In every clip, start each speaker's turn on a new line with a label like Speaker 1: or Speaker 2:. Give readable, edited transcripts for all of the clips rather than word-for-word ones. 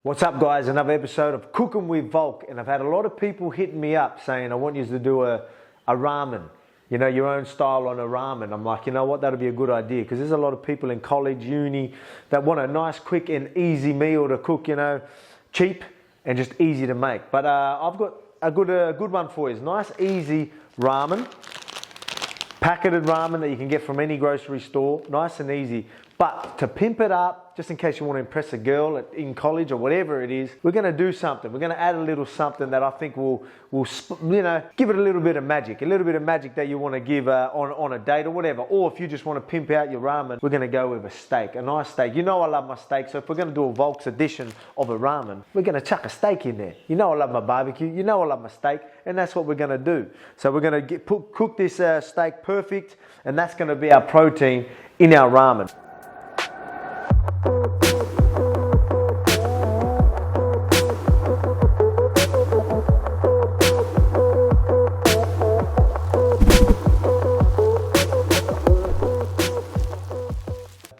Speaker 1: What's up guys, another episode of Cooking with Volk, and I've had a lot of people hitting me up saying I want you to do a ramen, you know, your own style on a ramen. I'm like, you know what, that'll be a good idea because there's a lot of people in college, uni that want a nice, quick and easy meal to cook, you know, cheap and just easy to make. But I've got a good one for you. It's nice, easy ramen, packeted ramen that you can get from any grocery store, nice and easy. But to pimp it up, just in case you want to impress a girl in college or whatever it is, we're going to do something. We're going to add a little something that I think will you know, give it a little bit of magic that you want to give on a date or whatever. Or if you just want to pimp out your ramen, we're going to go with a steak, a nice steak. You know I love my steak, so if we're going to do a Volk's edition of a ramen, we're going to chuck a steak in there. You know I love my barbecue, you know I love my steak, and that's what we're going to do. So we're going to cook this steak perfect, and that's going to be our protein in our ramen.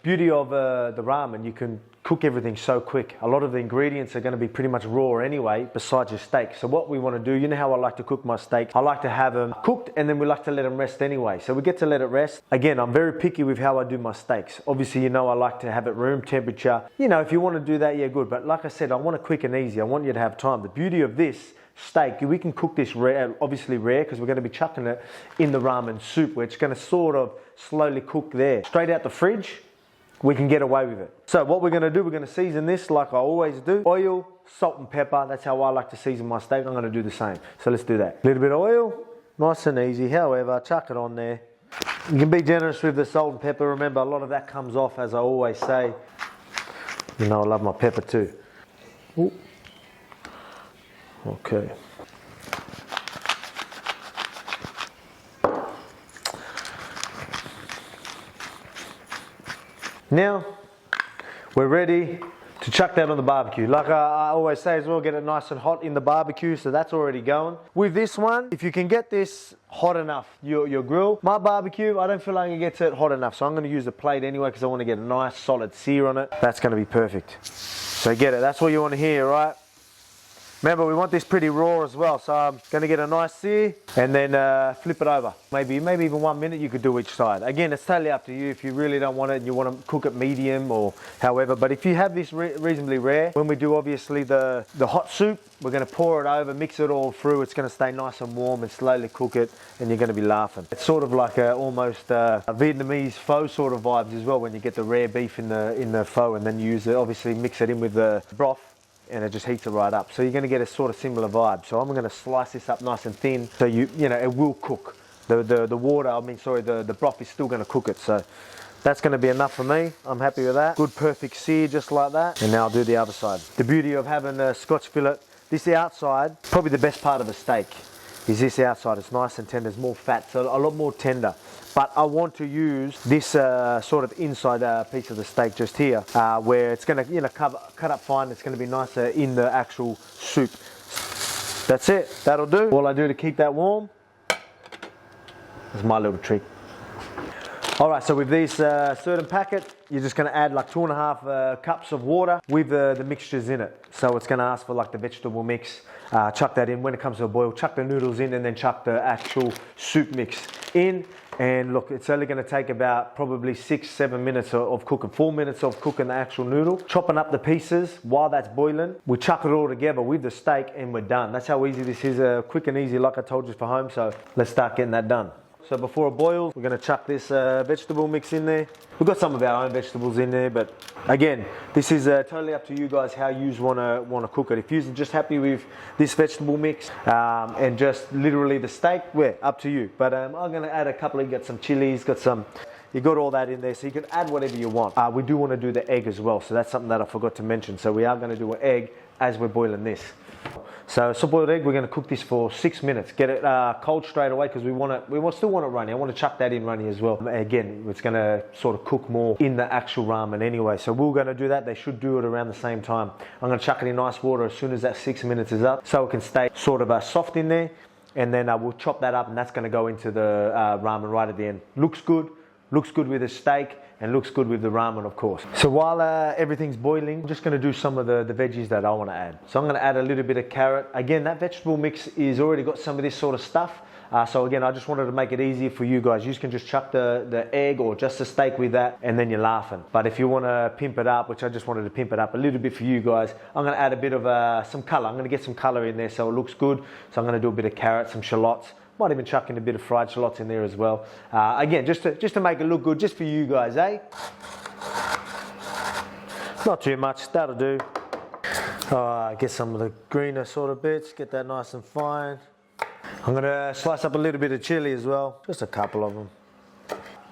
Speaker 1: Beauty of the ramen, you can cook everything so quick. A lot of the ingredients are going to be pretty much raw anyway, besides your steak. So what we want to do, you know how I like to cook my steak? I like to have them cooked and then we like to let them rest anyway. So we get to let it rest. Again, I'm very picky with how I do my steaks. Obviously, you know I like to have it room temperature. You know, if you want to do that, yeah, good. But like I said, I want it quick and easy. I want you to have time. The beauty of this steak, we can cook this rare, obviously rare, because we're going to be chucking it in the ramen soup, where it's going to sort of slowly cook there. Straight out the fridge, we can get away with it. So what we're going to do, we're going to season this like I always do. Oil, salt and pepper. That's how I like to season my steak. I'm going to do the same. So let's do that. A little bit of oil, nice and easy. However, chuck it on there. You can be generous with the salt and pepper. Remember, a lot of that comes off, as I always say. You know I love my pepper too. Ooh. Okay. Now, we're ready to chuck that on the barbecue. Like I always say as well, get it nice and hot in the barbecue, so that's already going. With this one, if you can get this hot enough, your grill. My barbecue, I don't feel like it gets it hot enough, so I'm going to use a plate anyway because I want to get a nice solid sear on it. That's going to be perfect. So get it, that's what you want to hear, right? Remember, we want this pretty raw as well, so I'm going to get a nice sear and then flip it over. Maybe even 1 minute you could do each side. Again, it's totally up to you if you really don't want it and you want to cook it medium or however. But if you have this reasonably rare, when we do obviously the hot soup, we're going to pour it over, mix it all through. It's going to stay nice and warm and slowly cook it, and you're going to be laughing. It's sort of like almost a Vietnamese pho sort of vibes as well when you get the rare beef in the pho and then you use it, obviously mix it in with the broth, and it just heats it right up. So you're going to get a sort of similar vibe. So I'm going to slice this up nice and thin so you know it will cook. The water, the broth is still going to cook it. So that's going to be enough for me. I'm happy with that. Good perfect sear just like that. And now I'll do the other side. The beauty of having a Scotch fillet, this outside, probably the best part of a steak is this outside. It's nice and tender, there's more fat, so a lot more tender. But I want to use this sort of inside piece of the steak just here, where it's going to, you know, cut up fine. It's going to be nicer in the actual soup. That's it. That'll do. All I do to keep that warm is my little trick. All right, so with this certain packet, you're just going to add like 2.5 cups of water with the mixtures in it. So it's going to ask for like the vegetable mix. Chuck that in. When it comes to a boil, chuck the noodles in and then chuck the actual soup mix in. And look, it's only going to take about probably 6-7 minutes of cooking, 4 minutes of cooking the actual noodle. Chopping up the pieces while that's boiling. We chuck it all together with the steak and we're done. That's how easy this is, quick and easy like I told you for home. So let's start getting that done. So before it boils, we're going to chuck this vegetable mix in there. We've got some of our own vegetables in there, but again, this is totally up to you guys how you want to cook it. If you're just happy with this vegetable mix and just literally the steak, well, up to you. But I'm going to add a couple got some chilies, you got all that in there, so you can add whatever you want. We do want to do the egg as well, so that's something that I forgot to mention. So we are going to do an egg as we're boiling this. So soft-boiled egg, we're going to cook this for 6 minutes. Get it cold straight away because we still want it runny. I want to chuck that in runny as well. Again, it's going to sort of cook more in the actual ramen anyway. So we're going to do that. They should do it around the same time. I'm going to chuck it in nice water as soon as that 6 minutes is up so it can stay sort of soft in there. And then we'll chop that up and that's going to go into the ramen right at the end. Looks good with a steak. and looks good with the ramen, of course. So while everything's boiling, I'm just going to do some of the veggies that I want to add. So I'm going to add a little bit of carrot. Again, that vegetable mix is already got some of this sort of stuff. So again, I just wanted to make it easier for you guys. You can just chuck the egg or just the steak with that, and then you're laughing. But if you want to pimp it up, which I just wanted to pimp it up a little bit for you guys, I'm going to add a bit of some color. I'm going to get some color in there so it looks good. So I'm going to do a bit of carrot, some shallots. Might even chuck in a bit of fried shallots in there as well. Again, just to make it look good, just for you guys, eh? Not too much, that'll do. Get some of the greener sort of bits, get that nice and fine. I'm gonna slice up a little bit of chili as well, just a couple of them.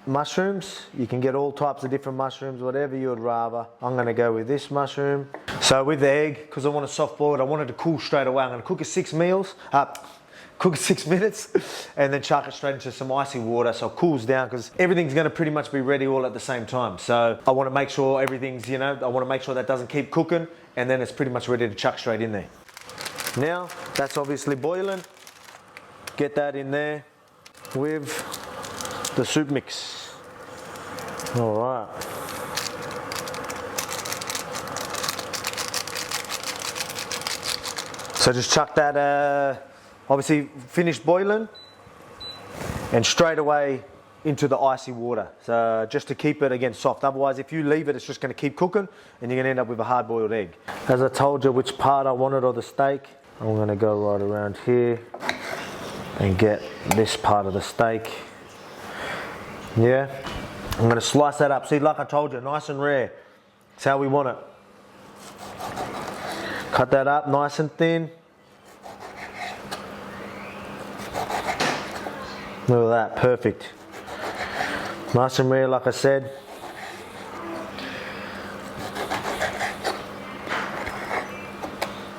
Speaker 1: Mushrooms, you can get all types of different mushrooms, whatever you would rather. I'm gonna go with this mushroom. So with the egg, because I want it soft boiled, I want it to cool straight away. I'm gonna cook it 6 minutes, and then chuck it straight into some icy water so it cools down, because everything's gonna pretty much be ready all at the same time. So I wanna make sure everything's, I wanna make sure that doesn't keep cooking, and then it's pretty much ready to chuck straight in there. Now, that's obviously boiling. Get that in there with the soup mix. All right. So just chuck that, obviously finished boiling, and straight away into the icy water. So just to keep it again soft. Otherwise, if you leave it, it's just going to keep cooking, and you're going to end up with a hard-boiled egg. As I told you which part I wanted of the steak, I'm going to go right around here and get this part of the steak. Yeah, I'm going to slice that up. See, like I told you, nice and rare. That's how we want it. Cut that up nice and thin. Look at that, perfect. Nice and rare, like I said.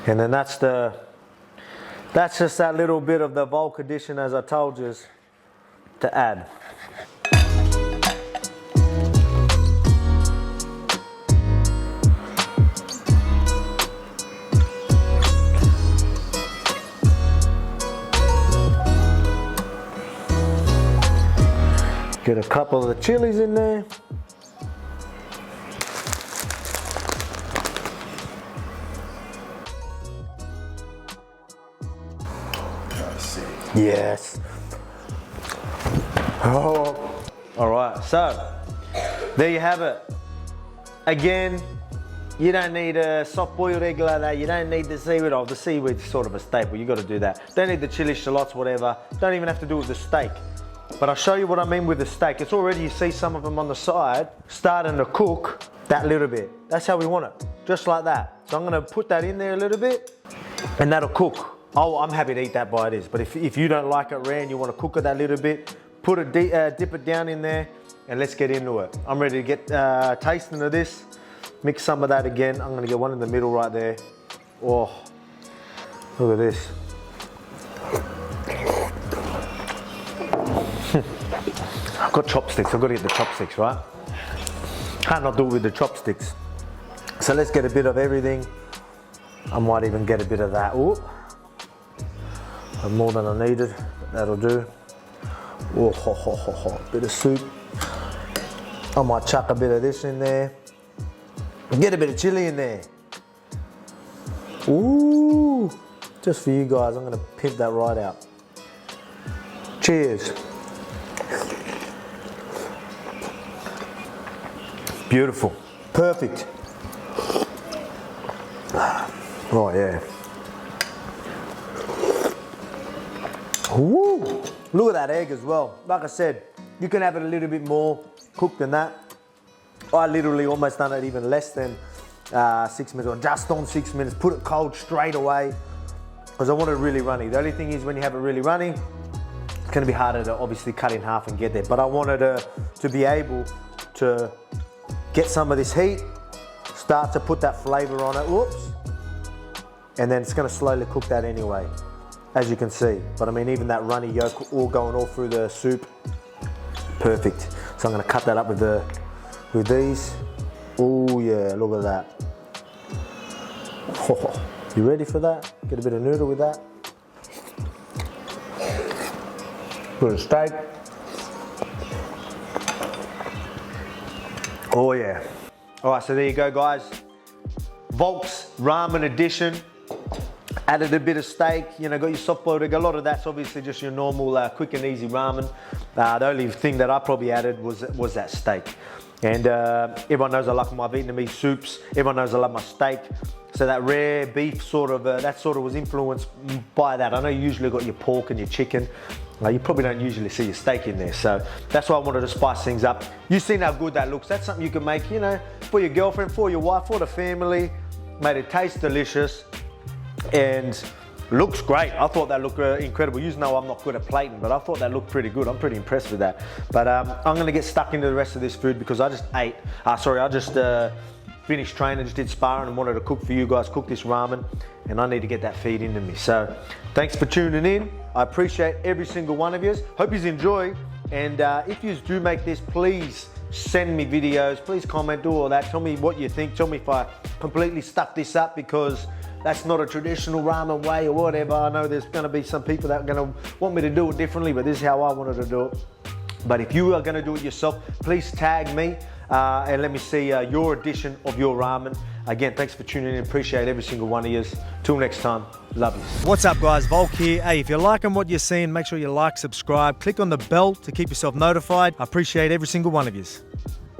Speaker 1: And then that's just that little bit of the Volk addition, as I told you, to add. Get a couple of the chilies in there. Yes. Oh, all right. So there you have it. Again, you don't need a soft-boiled egg like that. You don't need the seaweed. Oh, the seaweed's sort of a staple. You got to do that. Don't need the chili, shallots, whatever. Don't even have to do it with the steak. But I'll show you what I mean with the steak. It's already, you see some of them on the side starting to cook that little bit. That's how we want it, just like that. So I'm going to put that in there a little bit, and that'll cook. Oh, I'm happy to eat that by it is. But if you don't like it rare and you want to cook it that little bit, put it, dip it down in there, and let's get into it. I'm ready to get tasting of this. Mix some of that again. I'm going to get one in the middle right there. Oh, look at this. I've got chopsticks. I've got to get the chopsticks, right? Can't not do it with the chopsticks. So let's get a bit of everything. I might even get a bit of that. Ooh. More than I needed, but that'll do. Oh, ho, ho, ho, ho. Bit of soup. I might chuck a bit of this in there. Get a bit of chili in there. Ooh, just for you guys, I'm gonna pimp that right out. Cheers. Beautiful, perfect. Oh yeah. Woo! Look at that egg as well. Like I said, you can have it a little bit more cooked than that. I literally almost done it even less than 6 minutes, or just on 6 minutes. Put it cold straight away, because I want it really runny. The only thing is, when you have it really runny, it's going to be harder to obviously cut in half and get there. But I wanted to be able to get some of this heat, start to put that flavor on it. Whoops. And then it's going to slowly cook that anyway, as you can see. But I mean, even that runny yolk all going all through the soup, perfect. So I'm going to cut that up with these. Oh yeah, look at that. Oh, you ready for that? Get a bit of noodle with that. Put a steak. Oh yeah. All right, so there you go, guys. Volk's ramen edition. Added a bit of steak, you know, got your soft boiled egg. A lot of that's obviously just your normal quick and easy ramen. The only thing that I probably added was that steak. And everyone knows I like my Vietnamese soups. Everyone knows I love my steak. So that rare beef sort of, that sort of was influenced by that. I know you usually got your pork and your chicken. You probably don't usually see your steak in there. So that's why I wanted to spice things up. You've seen how good that looks. That's something you can make, you know, for your girlfriend, for your wife, for the family. Made it taste delicious and looks great. I thought that looked incredible. You know I'm not good at plating, but I thought that looked pretty good. I'm pretty impressed with that. But I'm gonna get stuck into the rest of this food because I just ate, I just finished training, just did sparring and wanted to cook for you guys, cook this ramen, and I need to get that feed into me. So thanks for tuning in. I appreciate every single one of you. Hope you enjoy. And if you do make this, please send me videos, please comment, do all that. Tell me what you think. Tell me if I completely stuffed this up because that's not a traditional ramen way or whatever. I know there's gonna be some people that are gonna want me to do it differently, but this is how I wanted to do it. But if you are gonna do it yourself, please tag me and let me see your edition of your ramen. Again, thanks for tuning in. Appreciate every single one of you. Till next time, love you. What's up, guys? Volk here. Hey, if you're liking what you're seeing, make sure you like, subscribe, click on the bell to keep yourself notified. I appreciate every single one of you.